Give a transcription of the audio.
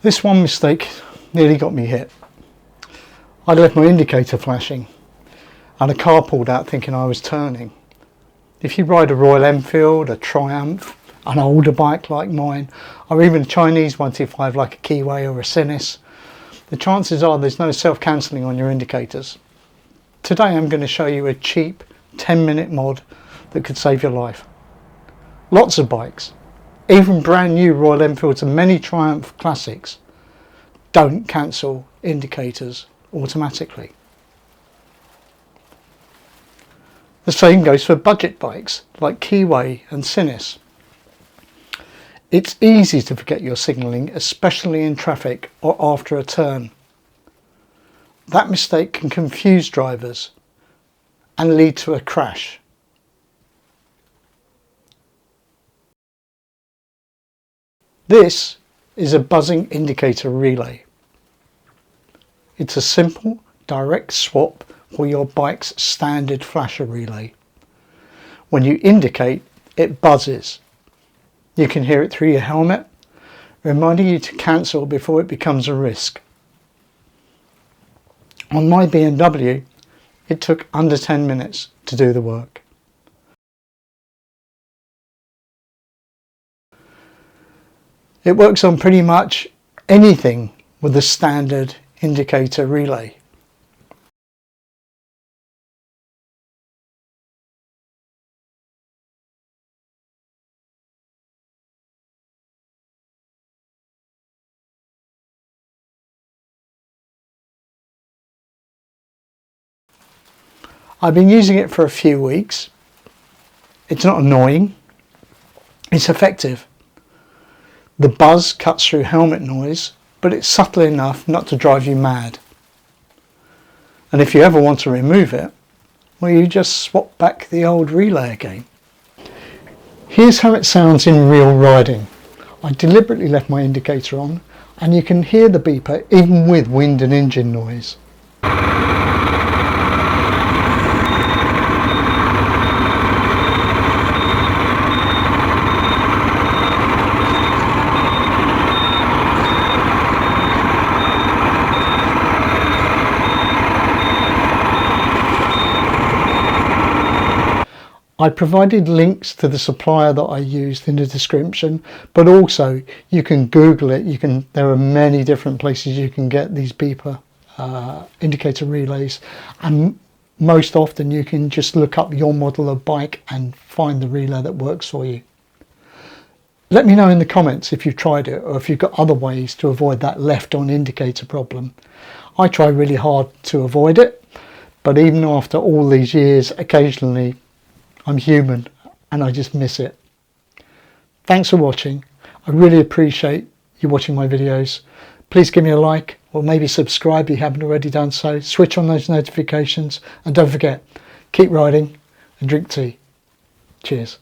This one mistake nearly got me hit. I'd left my indicator flashing and a car pulled out thinking I was turning. If you ride a Royal Enfield, a Triumph, an older bike like mine, or even a Chinese 125 like a Keeway or a Sinnis, the chances are there's no self-cancelling on your indicators. Today I'm going to show you a cheap 10-minute mod that could save your life. Lots of bikes, even brand new Royal Enfields and many Triumph classics, don't cancel indicators automatically. The same goes for budget bikes like Keeway and Sinnis. It's easy to forget your signalling, especially in traffic or after a turn. That mistake can confuse drivers and lead to a crash. This is a buzzing indicator relay. It's a simple, direct swap for your bike's standard flasher relay. When you indicate, it buzzes. You can hear it through your helmet, reminding you to cancel before it becomes a risk. On my BMW, it took under 10 minutes to do the work. It works on pretty much anything with a standard indicator relay. I've been using it for a few weeks. It's not annoying, it's effective. The buzz cuts through helmet noise, but it's subtle enough not to drive you mad. And if you ever want to remove it, well, you just swap back the old relay again. Here's how it sounds in real riding. I deliberately left my indicator on, and you can hear the beeper even with wind and engine noise. I provided links to the supplier that I used in the description, but also you can Google it. There are many different places you can get these beeper indicator relays, and most often you can just look up your model of bike and find the relay that works for you. Let me know in the comments if you've tried it or if you've got other ways to avoid that left on indicator problem. I try really hard to avoid it, but even after all these years, occasionally I'm human and I just miss it. Thanks for watching. I really appreciate you watching my videos. Please give me a like or maybe subscribe if you haven't already done so. Switch on those notifications and don't forget, keep riding and drink tea. Cheers.